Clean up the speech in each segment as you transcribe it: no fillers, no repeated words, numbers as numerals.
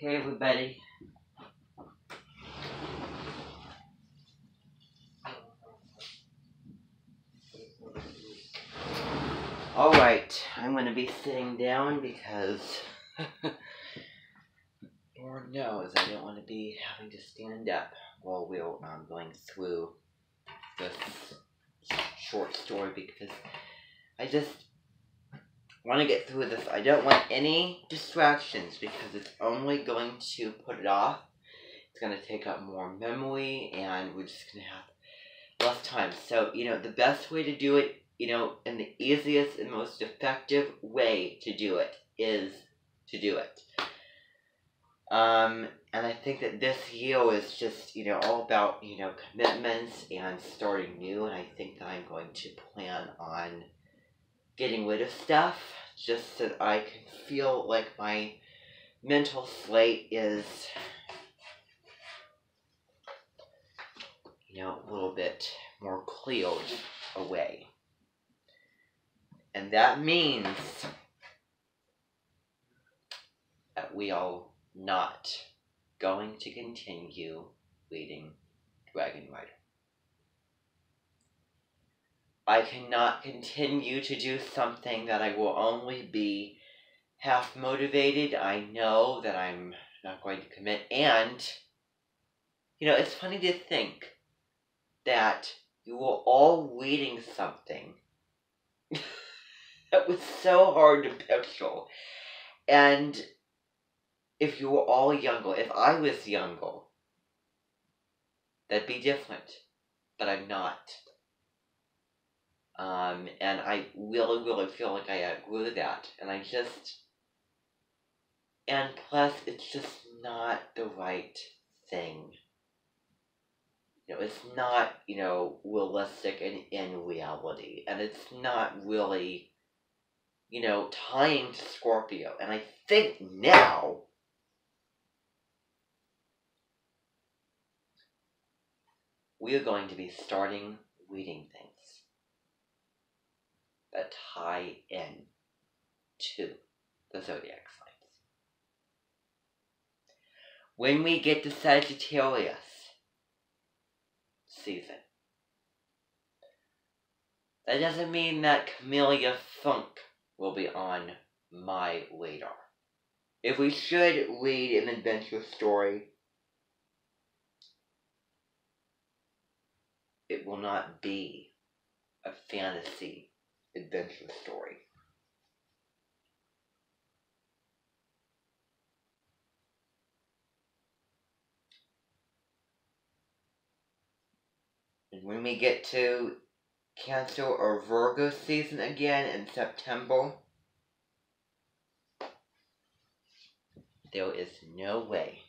Hey everybody. Alright, I'm going to be sitting down because Lord knows I don't want to be having to stand up while we're going through this short story because I just want to get through this. I don't want any distractions because it's only going to put it off. It's going to take up more memory and we're just going to have less time. So, the best way to do it, and the easiest and most effective way to do it is to do it. And I think that this year is just, all about, commitments and starting new. And I think that I'm going to plan on getting rid of stuff just so that I can feel like my mental slate is, a little bit more cleared away. And that means that we are not going to continue reading Dragon Rider. I cannot continue to do something that I will only be half motivated. I know that I'm not going to commit. And, it's funny to think that you were all reading something that was so hard to picture. And if you were all younger, if I was younger, that'd be different. But I'm not. And I really feel like I outgrew that. And plus, it's just not the right thing. It's not, realistic in reality. And it's not really, tying to Scorpio. And I think now we are going to be starting reading things that tie in to the zodiac signs. When we get to Sagittarius season, that doesn't mean that Camellia Funk will be on my radar. If we should read an adventure story, it will not be a fantasy adventure story. And when we get to Cancer or Virgo season again in September, there is no way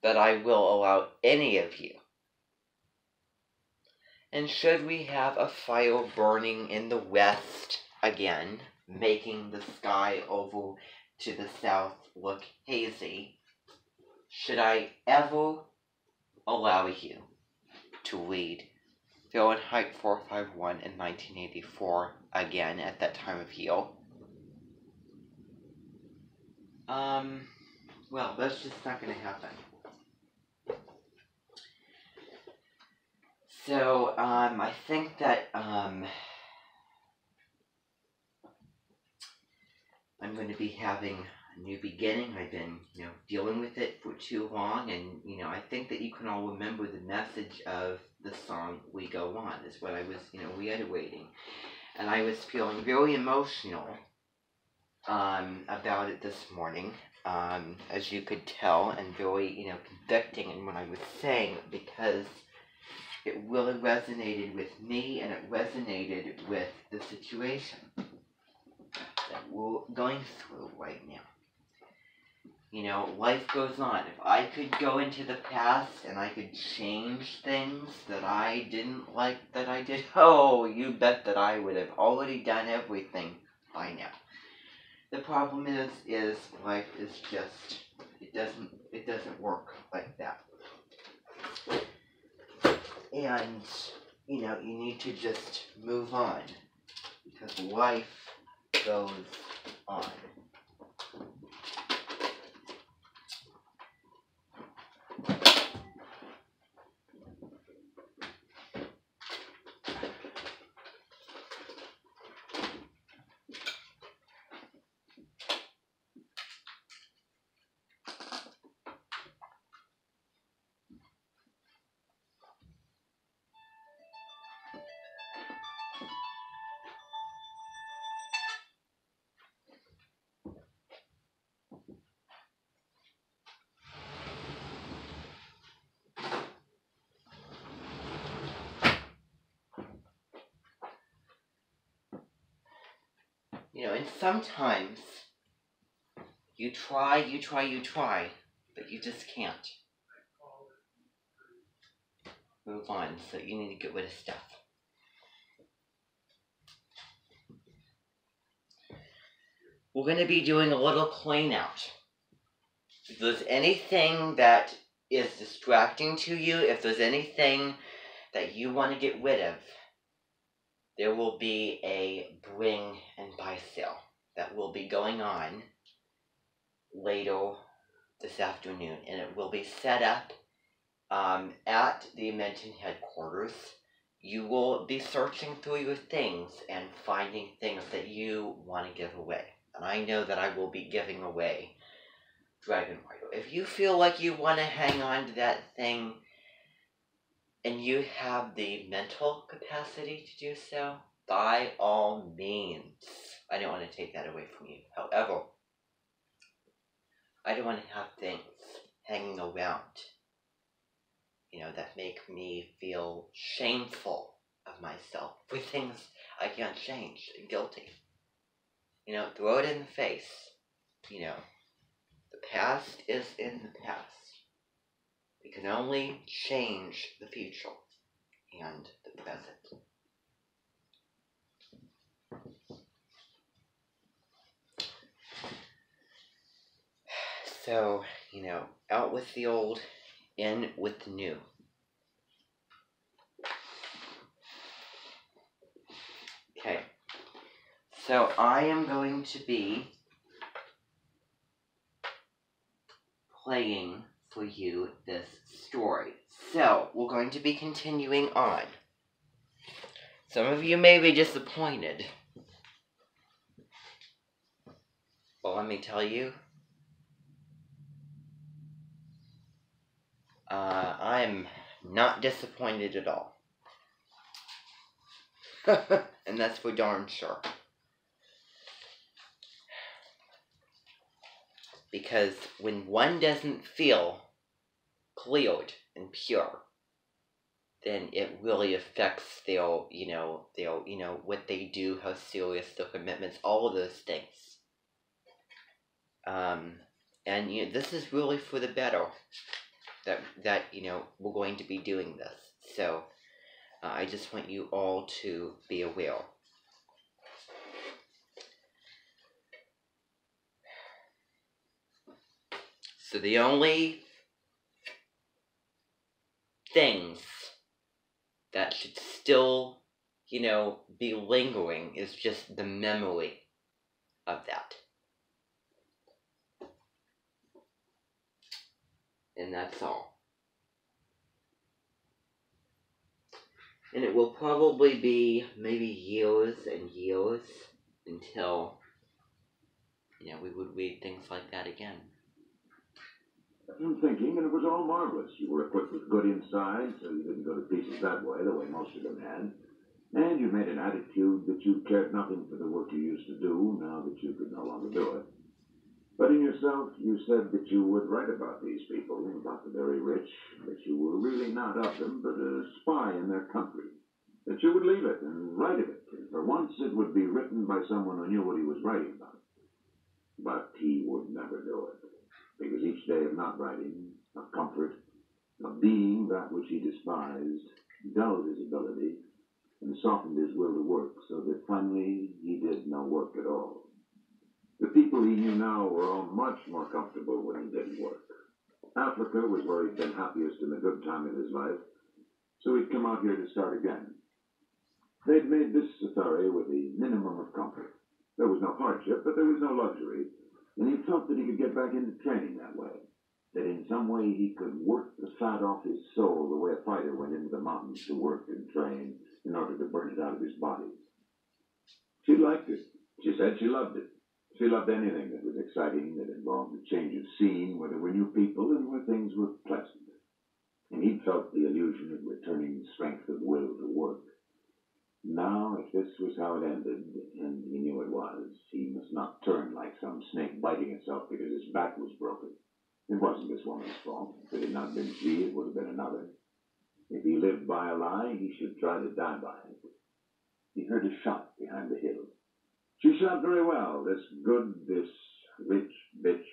that I will allow any of you. And should we have a fire burning in the west again, making the sky over to the south look hazy, should I ever allow you to read Fahrenheit 451 in 1984 again at that time of year? Well, that's just not going to happen. So, I think that, I'm going to be having a new beginning. I've been, dealing with it for too long, and, I think that you can all remember the message of the song We Go On is what I was, reiterating. And I was feeling very emotional, about it this morning, as you could tell, and very, convicting in what I was saying, because it really resonated with me, and it resonated with the situation that we're going through right now. Life goes on. If I could go into the past and I could change things that I didn't like that I did, oh, you bet that I would have already done everything by now. The problem is life is just, it doesn't work like that. And, you need to just move on. Because life goes on. You know, and sometimes you try, but you just can't move on, so you need to get rid of stuff. We're going to be doing a little clean out. If there's anything that is distracting to you, if there's anything that you want to get rid of, there will be a bring and buy sale that will be going on later this afternoon, and it will be set up at the Menton headquarters. You will be searching through your things and finding things that you want to give away. And I know that I will be giving away Dragon Rider. If you feel like you want to hang on to that thing and you have the mental capacity to do so, by all means. I don't want to take that away from you. However, I don't want to have things hanging around, you know, that make me feel shameful of myself for things I can't change and guilty. You know, throw it in the face. You know, the past is in the past. We can only change the future and the present. So, you know, out with the old, in with the new. Okay, so I am going to be playing for you this story. So, we're going to be continuing on. Some of you may be disappointed. Well, let me tell you, I'm not disappointed at all. And that's for darn sure. Because when one doesn't feel cleared and pure, then it really affects their, what they do, how serious their commitments, all of those things. And this is really for the better that we're going to be doing this. So I just want you all to be aware. So the only things that should still, be lingering is just the memory of that. And that's all. And it will probably be maybe years and years until, we would read things like that again. I'm thinking, and it was all marvelous. You were equipped with good inside, so you didn't go to pieces that way, the way most of them had. And you made an attitude that you cared nothing for the work you used to do, now that you could no longer do it. But in yourself, you said that you would write about these people, about the very rich, that you were really not of them, but a spy in their country. That you would leave it and write of it, and for once it would be written by someone who knew what he was writing about. But he would never do it. Because each day of not writing, of comfort, of being that which he despised, dulled his ability, and softened his will to work, so that finally he did no work at all. The people he knew now were all much more comfortable when he didn't work. Africa was where he'd been happiest in the good time of his life, so he'd come out here to start again. They'd made this safari with the minimum of comfort. There was no hardship, but there was no luxury, and he felt that he could get back into training that way. That in some way he could work the fat off his soul the way a fighter went into the mountains to work and train in order to burn it out of his body. She liked it. She said she loved it. She loved anything that was exciting, that involved a change of scene, where there were new people and where things were pleasant. And he felt the illusion of returning strength of will to work. Now, if this was how it ended, and he knew it was, he must not turn like some snake biting itself because his back was broken. It wasn't this woman's fault. If it had not been she, it would have been another. If he lived by a lie, he should try to die by it. He heard a shot behind the hill. She shot very well, this good, this rich bitch,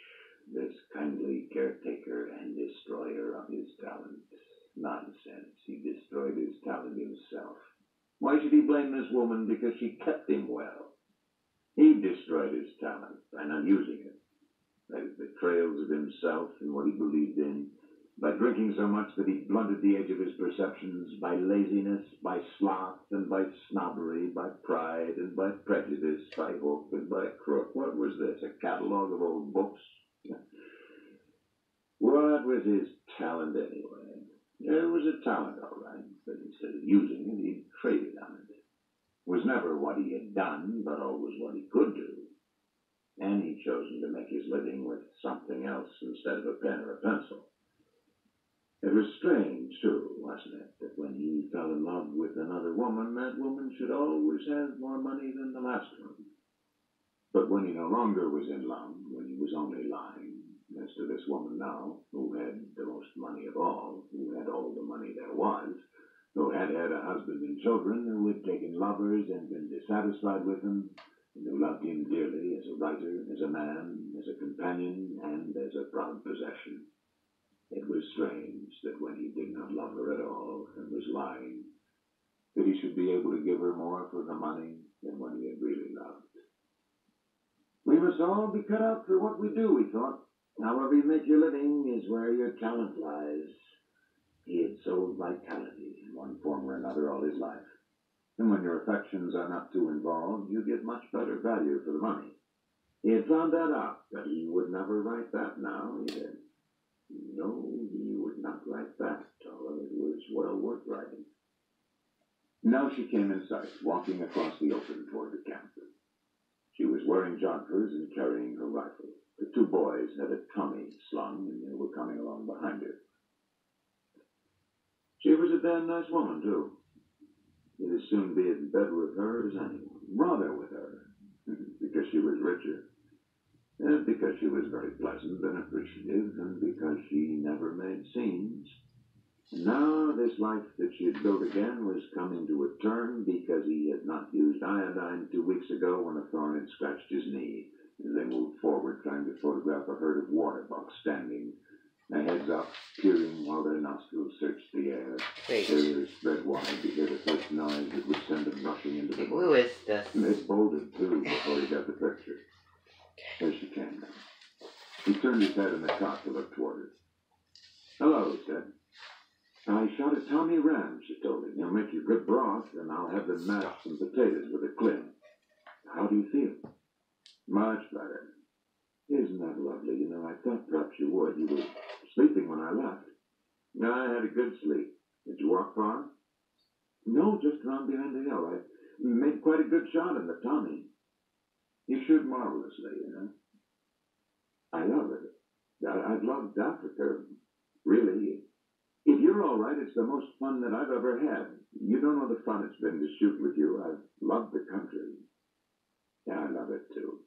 this kindly caretaker and destroyer of his talent. Nonsense. He destroyed his talent himself. Why should he blame this woman because she kept him well? He destroyed his talent by not using it, by his betrayals of himself and what he believed in, by drinking so much that he blunted the edge of his perceptions, by laziness, by sloth, and by snobbery, by pride, and by prejudice, by hook, and by crook. What was this, a catalogue of old books? What was his talent anyway? It was a talent, all right, but instead of using it, he traded on it. It was never what he had done, but always what he could do. And he'd chosen to make his living with something else instead of a pen or a pencil. It was strange, too, wasn't it, that when he fell in love with another woman, that woman should always have more money than the last one. But when he no longer was in love, when he was only lying, as to this woman now, who had the most money of all, who had all the money there was, who had had a husband and children, who had taken lovers and been dissatisfied with them, and who loved him dearly as a writer, as a man, as a companion, and as a proud possession. It was strange that when he did not love her at all and was lying, that he should be able to give her more for the money than when he had really loved. We must all be cut out for what we do, he thought. However you make your living is where your talent lies. He had sold vitality in one form or another all his life. And when your affections are not too involved, you get much better value for the money. He had found that out, but he would never write that now, he did. No, he would not write that, although it was well worth writing. Now she came in sight, walking across the open toward the camp. She was wearing jodhpurs and carrying her rifle. The two boys had a Tommy slung, and they were coming along behind her. She was a damn nice woman, too. He'd as soon be in bed with her as anyone. Rather with her, because she was richer. And because she was very pleasant and appreciative, and because she never made scenes. And now this life that she had built again was coming to a turn because he had not used iodine 2 weeks ago when a thorn had scratched his knee, as they moved forward trying to photograph a herd of water bucks standing, their heads up, peering while their nostrils searched the air. Their ears spread wide to hear the first noise that would send them rushing into the bush. Who is this? Miss bolted, too, before he got the picture. There she came now. He turned his head in the cot to look toward her. Hello, he said. I shot a Tommy ram, she told him. He'll make you good broth, and I'll have them mash some potatoes with a clim. How do you feel? Much better. Isn't that lovely? You know, I thought perhaps you would. You were sleeping when I left. No, I had a good sleep. Did you walk far? No, just around behind the hill. I made quite a good shot in the Tommy. You shoot marvelously, you know. I love it. I've loved Africa, really. If you're all right, it's the most fun that I've ever had. You don't know the fun it's been to shoot with you. I've loved the country. Yeah, I love it, too.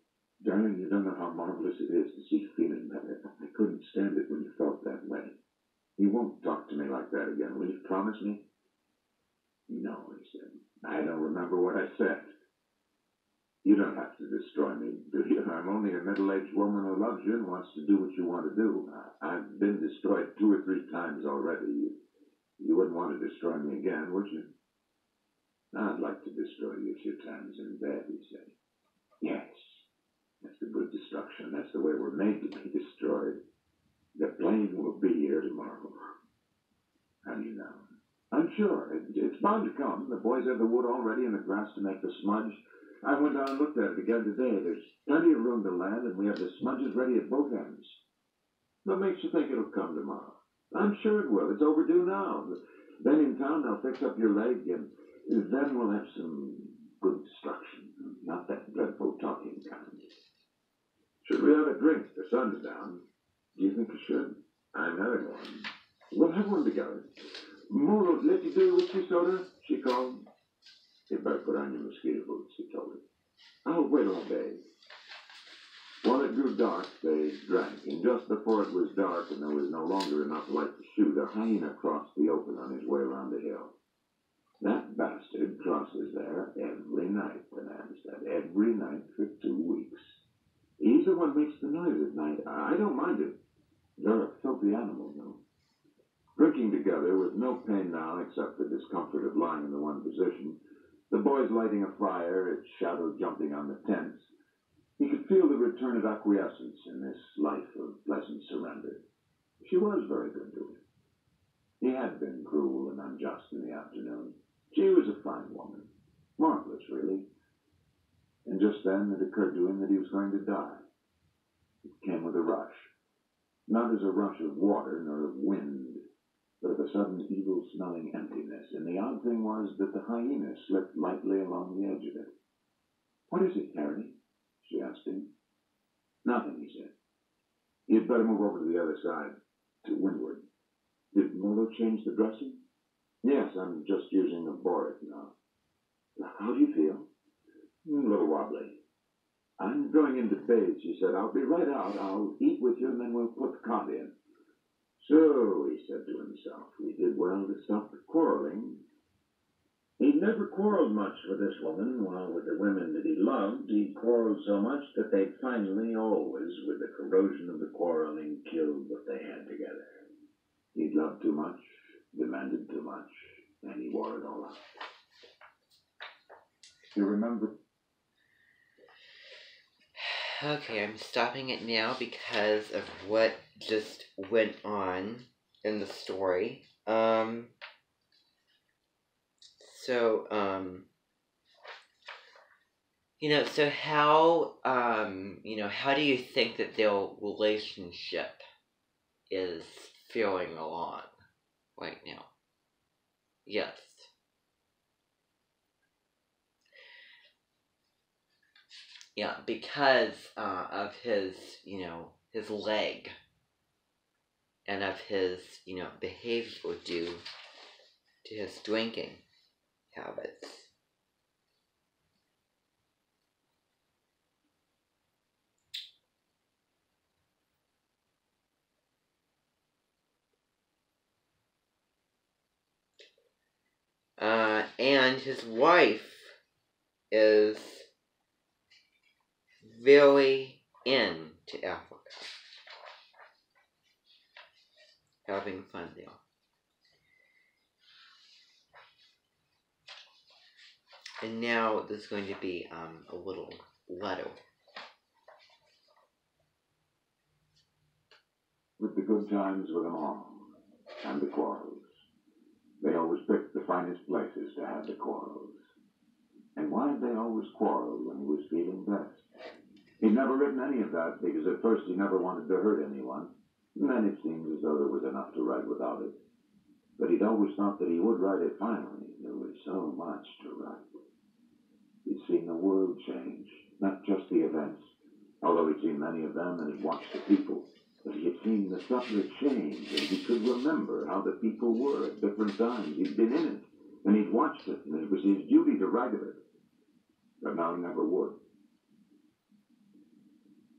Darling, you don't know how marvelous it is to see feeling better. I couldn't stand it when you felt that way. You won't talk to me like that again, will you? Promise me? No, he said. I don't remember what I said. You don't have to destroy me, do you? I'm only a middle-aged woman who loves you and wants to do what you want to do. I've been destroyed 2 or 3 times already. You wouldn't want to destroy me again, would you? I'd like to destroy you a few times in bed, he said. Yes, that's the good destruction. That's the way we're made to be destroyed. The plane will be here tomorrow. How do you know? I'm sure. It's bound to come. The boys have the wood all ready and the grass to make the smudge. I went down and looked at it again today. There's plenty of room to land, and we have the smudges ready at both ends. What makes you think it'll come tomorrow? I'm sure it will. It's overdue now. Then in town, they'll fix up your leg, and then we'll have some good instruction. Not that dreadful talking kind. Should we have a drink? The sun's down. Do you think we should? I'm having one. We'll have one together. Molo, let you do whiskey soda? She called. You better put on your mosquito boots, he told her. I'll wait all day. When it grew dark, they drank, and just before it was dark and there was no longer enough light to shoot, a hyena crossed the open on his way around the hill. That bastard crosses there every night, the man said, every night for 2 weeks. He's the one makes the noise at night. I don't mind it. They're a filthy animal, though. Drinking together, with no pain now except the discomfort of lying in the one position, the boys lighting a fire, its shadow jumping on the tents, he could feel the return of acquiescence in this life of pleasant surrender. She was very good to him. He had been cruel and unjust in the afternoon. She was a fine woman. Marvelous, really. And just then it occurred to him that he was going to die. It came with a rush. Not as a rush of water nor of wind, but of a sudden evil-smelling emptiness. And the odd thing was that the hyena slipped lightly along the edge of it. What is it, Harry? She asked him. Nothing, he said. You'd better move over to the other side, to windward. Did Molo change the dressing? Yes, I'm just using the Boric now. How do you feel? A little wobbly. I'm going in to bathe, she said. I'll be right out. I'll eat with you, and then we'll put the cot in. So, he said to himself, we did well to stop the quarreling. He'd never quarreled much with this woman, while with the women that he loved, he quarreled so much that they'd finally always, with the corrosion of the quarreling, killed what they had together. He'd loved too much, demanded too much, and he wore it all out. You remember? Okay, I'm stopping it now because of what just went on in the story. So how do you think that their relationship is feeling along right now? Yes. Yeah, because of his, his leg and of his, behavior due to his drinking habits. And his wife is very into Africa. Having fun there. And now there's going to be a little letter. With the good times with them all, and the quarrels. They always picked the finest places to have the quarrels. And why did they always quarrel when he was feeling best? He'd never written any of that, because at first he never wanted to hurt anyone. And then it seemed as though there was enough to write without it. But he'd always thought that he would write it finally. There was so much to write. He'd seen the world change, not just the events, although he'd seen many of them and he'd watched the people. But he had seen the subtle change, and he could remember how the people were at different times. He'd been in it, and he'd watched it, and it was his duty to write of it. But now he never would.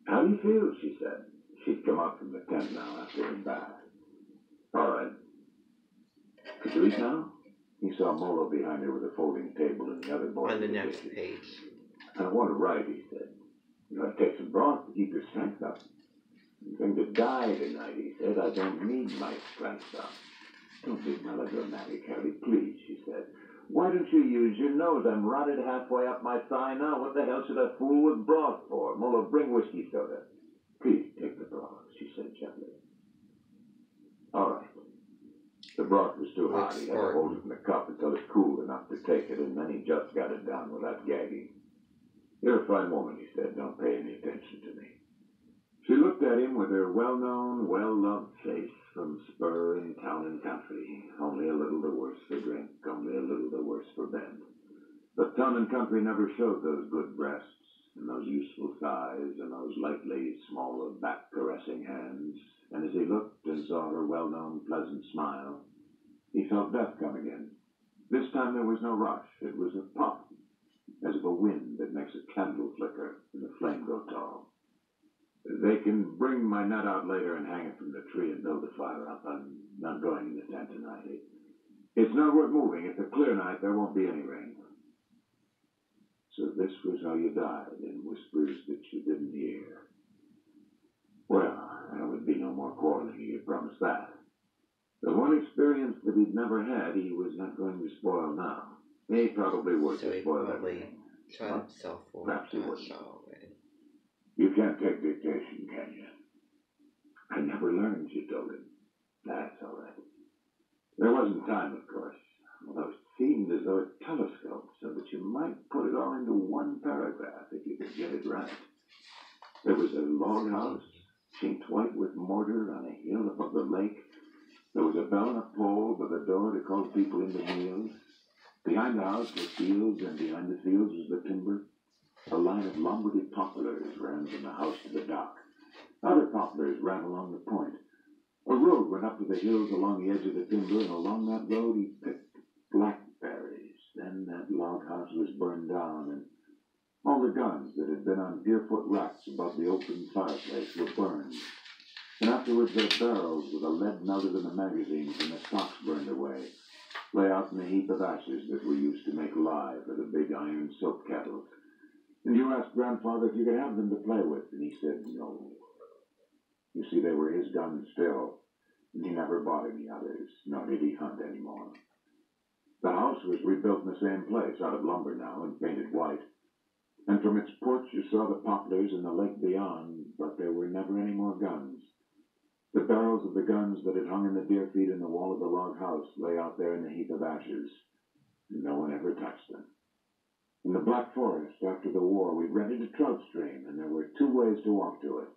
How do you feel? She said. She'd come up from the tent now after her bath. All right. Could you eat now? He saw Molo behind her with a folding table and the other boy on the next page. I want to write, he said. You ought to take some broth to keep your strength up. I'm going to die tonight, he said. I don't need my strength up. Don't be melodramatic, Harry, please, she said. Why don't you use your nose? I'm rotted halfway up my thigh now. What the hell should I fool with broth for? Molo, bring whiskey soda. Please take the broth, she said gently. All right. The broth was too hot. He had to hold it in the cup until it cooled enough to take it, and then he just got it down without gagging. You're a fine woman, he said. Don't pay any attention to me. She looked at him with her well-known, well-loved face from spur and town and country. Only a little the worse for drink, only a little the worse for bed. But town and country never showed those good breasts, and those useful thighs, and those lightly small back-caressing hands. And as he looked and saw her well-known pleasant smile, he felt death come again. This time there was no rush. It was a pop, as of a wind that makes a candle flicker and the flame go tall. They can bring my net out later and hang it from the tree and build the fire up. I'm not going in the tent tonight. It's not worth moving. It's a clear night. There won't be any rain. So this was how you died, in whispers that you didn't hear. Well, there would be no more quarreling. He had promised that. The one experience that he'd never had, he was not going to spoil now. He probably would So he spoil probably everything. tried himself for Perhaps he wouldn't. already. You can't take dictation, can you? I never learned, you told him. That's all right. There wasn't time, of course. Although it seemed as though it telescoped so that you might put it all into one paragraph if you could get it right. There was a log house, chinked white with mortar on a hill above the lake. There was a bell and a pole by the door to call people into meals. Behind the house were fields, and behind the fields was the timber. A line of Lombardy poplars ran from the house to the dock. Other poplars ran along the point. A road went up to the hills along the edge of the timber, and along that road he picked blackberries. Then that log house was burned down, and all the guns that had been on deerfoot racks above the open fireplace were burned. And afterwards their barrels with the lead melted in the magazines and the stocks burned away lay out in a heap of ashes that were used to make lye for the big iron soap kettles. And you asked Grandfather if you could have them to play with, and he said no. You see, they were his guns still, and he never bought any others, nor did he hunt anymore. The house was rebuilt in the same place, out of lumber now, and painted white. And from its porch you saw the poplars and the lake beyond, but there were never any more guns. The barrels of the guns that had hung in the deer feed in the wall of the log house lay out there in the heap of ashes, and no one ever touched them. In the Black Forest, after the war, we rented a trout stream, and there were two ways to walk to it.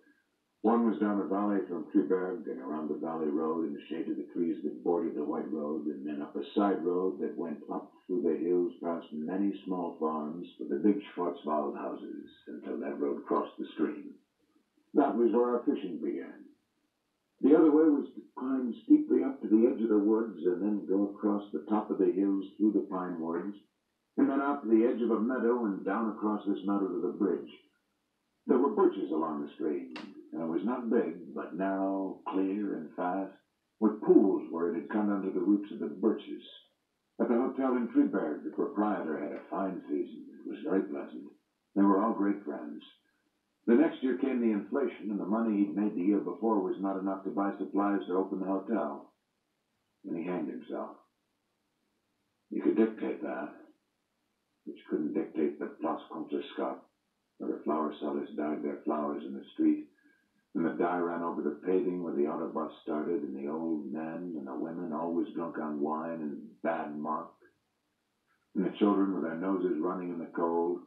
One was down the valley from Triberg and around the valley road in the shade of the trees that bordered the white road, and then up a side road that went up through the hills past many small farms with the big Schwarzwald houses until that road crossed the stream. That was where our fishing began. The other way was to climb steeply up to the edge of the woods and then go across the top of the hills through the pine woods, and then out to the edge of a meadow and down across this meadow to the bridge. There were birches along the stream, and it was not big, but narrow, clear, and fast, with pools where it had come under the roots of the birches. At the hotel in Triberg, the proprietor had a fine season. It was very pleasant. They were all great friends. The next year came the inflation, and the money he'd made the year before was not enough to buy supplies to open the hotel. And he hanged himself. You could dictate that, but you couldn't dictate the Place Contrescott, where the flower sellers dyed their flowers in the street, and the dye ran over the paving where the autobus started, and the old men and the women, always drunk on wine and bad mock, and the children with their noses running in the cold,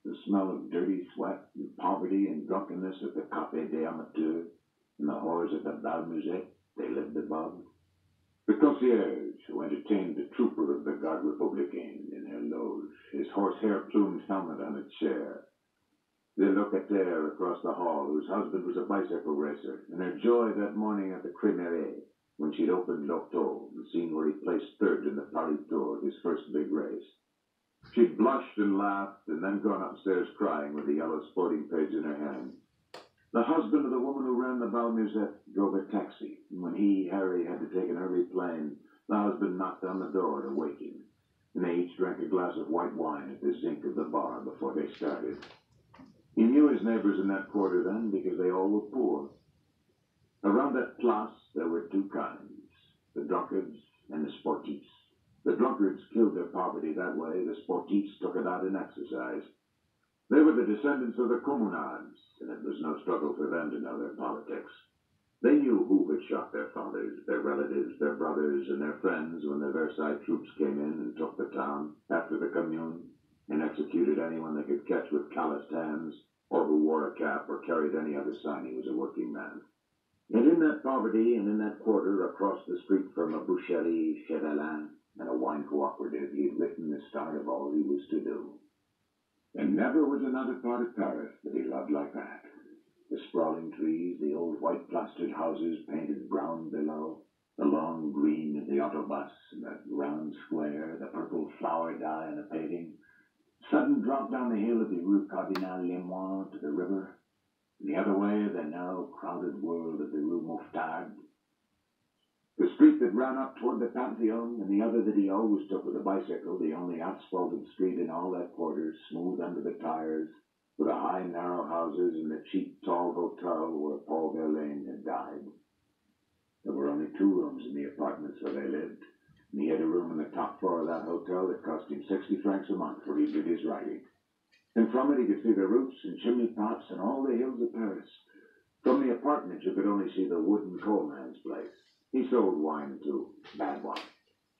the smell of dirty sweat and poverty and drunkenness at the Café des Amateurs, and the whores at the Bal Musette they lived above. The concierge, who entertained the trooper of the Garde Républicaine in her loge, his horsehair-plumed helmet on a chair. The locataire across the hall, whose husband was a bicycle racer, and her joy that morning at the Crémerie, when she'd opened Lotto and seen where he placed third in the Paris Tour, his first big race. She'd blushed and laughed, and then gone upstairs crying with the yellow sporting page in her hand. The husband of the woman who ran the Bal Musette drove a taxi, and when Harry, had to take an early plane, the husband knocked on the door to wake him, and they each drank a glass of white wine at the zinc of the bar before they started. He knew his neighbors in that quarter then because they all were poor. Around that place there were two kinds, the drunkards and the sportifs. The drunkards killed their poverty that way, the sportifs took it out in exercise. They were the descendants of the communards, and it was no struggle for them to know their politics. They knew who had shot their fathers, their relatives, their brothers, and their friends when the Versailles troops came in and took the town after the Commune. and executed anyone they could catch with calloused hands, or who wore a cap or carried any other sign he was a working man. And in that poverty and in that quarter across the street from a boucherie Chevalin and a wine cooperative, he had written the start of all he was to do. And never was another part of Paris that he loved like that. The sprawling trees, the old white-plastered houses painted brown below, the long green of the autobus and the round square, the purple flower dye on the paving, sudden drop down the hill of the Rue Cardinal Lemoine to the river, and the other way the now crowded world of the Rue Mouffetard. The street that ran up toward the Pantheon, and the other that he always took with a bicycle, the only asphalted street in all that quarter, smooth under the tires, with the high, narrow houses and the cheap, tall hotel where Paul Verlaine had died. There were only 2 rooms in the apartments where they lived, and he had a room on the top floor of that hotel that cost him 60 francs a month where he did his writing. And from it he could see the roofs and chimney pots and all the hills of Paris. From the apartment you could only see the wooden coal man's place. He sold wine too, bad wine.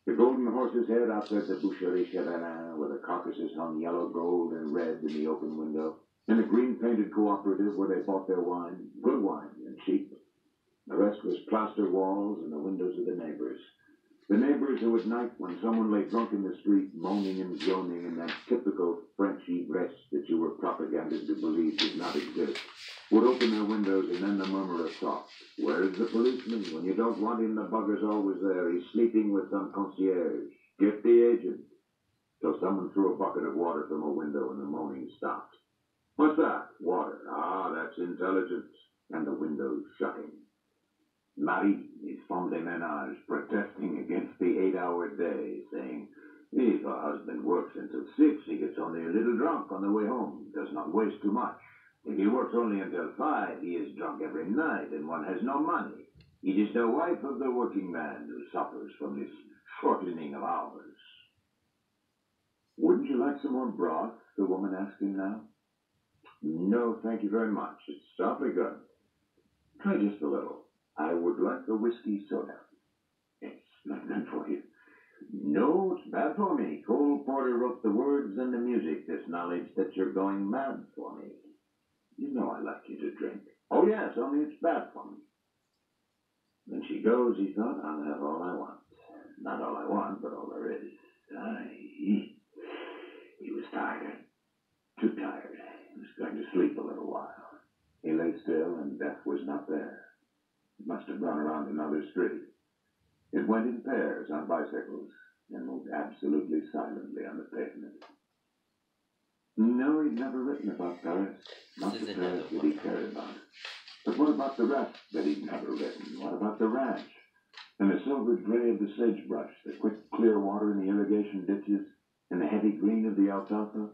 The Golden Horse's Head outside the Boucherie Chevalin, where the carcasses hung yellow, gold, and red in the open window, and the green-painted cooperative where they bought their wine, good wine and cheap. The rest was plaster walls and the windows of the neighbors. The neighbors who at night, when someone lay drunk in the street, moaning and groaning in that typical French ivresse that you were propaganded to believe did not exist, would open their windows and then the murmur of talk. Where's the policeman? When you don't want him, the bugger's always there. He's sleeping with some concierge. Get the agent. So someone threw a bucket of water from a window and the moaning stopped. What's that? Water. Ah, that's intelligence. And the windows shutting. Marie, his femme de ménage, protesting against the 8-hour day, saying, if a husband works until 6, he gets only a little drunk on the way home, does not waste too much. If he works only until 5, he is drunk every night, and one has no money. It is the wife of the working man who suffers from this shortening of hours. Wouldn't you like some more broth? The woman asked him now. No, thank you very much. It's awfully good. Try just a little. I would like a whiskey soda. It's not good for you. No, it's bad for me. Cole Porter wrote the words and the music, this knowledge that you're going mad for me. You know I like you to drink. Oh, yes, only it's bad for me. When she goes, he thought, I'll have all I want. Not all I want, but all there is. He was tired. Too tired. He was going to sleep a little while. He lay still, and death was not there. It must have gone around another street. It went in pairs on bicycles and moved absolutely silently on the pavement. No, he'd never written about Paris. Not the Paris that he cared about. But what about the rest that he'd never written? What about the ranch? And the silver gray of the sagebrush, the quick clear water in the irrigation ditches, and the heavy green of the alfalfa?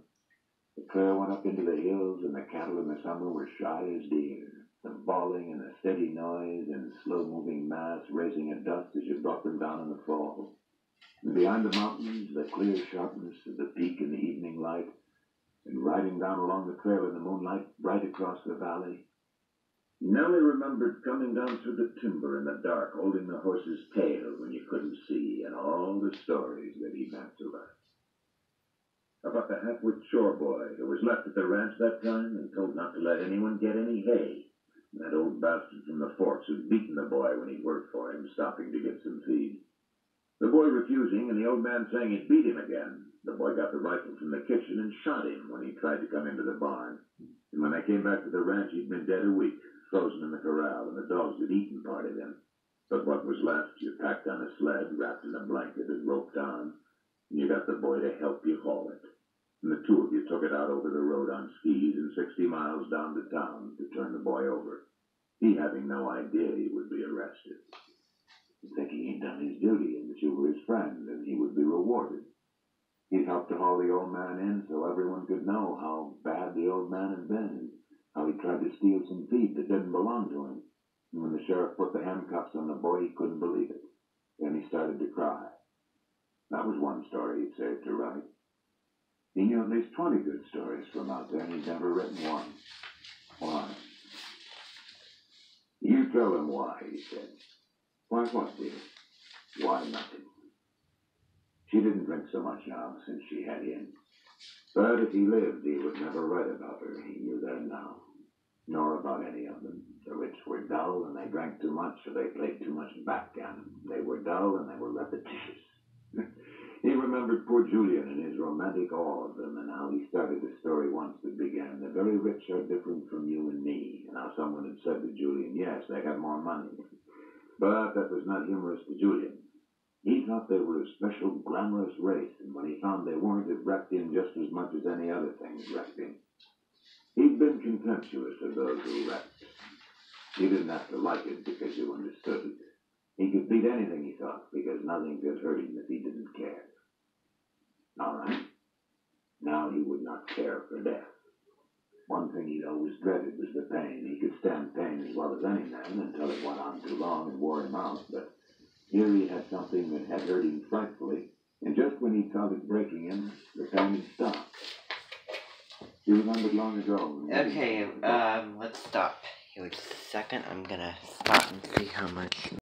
The trail went up into the hills, and the cattle in the summer were shy as deer. The bawling and the steady noise and slow-moving mass raising a dust as you brought them down in the fall. And behind the mountains, the clear sharpness of the peak in the evening light, and riding down along the trail in the moonlight, right across the valley. Nellie remembered coming down through the timber in the dark, holding the horse's tail when you couldn't see, and all the stories that he meant to her. About the half-wit shore boy who was left at the ranch that time and told not to let anyone get any hay. That old bastard from the forks who'd beaten the boy when he'd worked for him, stopping to get some feed. The boy refusing, and the old man saying he'd beat him again. The boy got the rifle from the kitchen and shot him when he tried to come into the barn. And when they came back to the ranch, he'd been dead a week, frozen in the corral, and the dogs had eaten part of him. But what was left, you packed on a sled, wrapped in a blanket, and roped on, and you got the boy to help you haul it. And the 2 of you took it out over the road on skis and 60 miles down to town to turn the boy over. He having no idea he would be arrested. Thinking he'd done his duty and that you were his friend and he would be rewarded. He'd helped to haul the old man in so everyone could know how bad the old man had been and how he tried to steal some feed that didn't belong to him. And when the sheriff put the handcuffs on the boy, he couldn't believe it. Then he started to cry. That was one story he'd saved to write. He knew at least 20 good stories from out there, and he'd never written one. Why? You tell him why, he said. Why what, dear? Why nothing? She didn't drink so much now since she had him. But if he lived, he would never write about her. He knew that now. Nor about any of them. The rich were dull, and they drank too much, or they played too much backgammon. They were dull, and they were repetitious. He remembered poor Julian and his romantic awe of them, and how he started the story once that began, "The very rich are different from you and me," and how someone had said to Julian, yes, they had more money. But that was not humorous to Julian. He thought they were a special glamorous race, and when he found they weren't, it wrecked him just as much as any other thing wrecked him. He'd been contemptuous of those who wrecked. You didn't have to like it because you understood it. He could beat anything, he thought, because nothing could hurt him if he didn't care. All right. Now he would not care for death. One thing he'd always dreaded was the pain. He could stand pain as well as any man until it went on too long and wore him out, but here he had something that had hurt him frightfully, and just when he felt it breaking him, the pain had stopped. He remembered long ago. Okay, let's stop here just a second. I'm gonna stop and see how much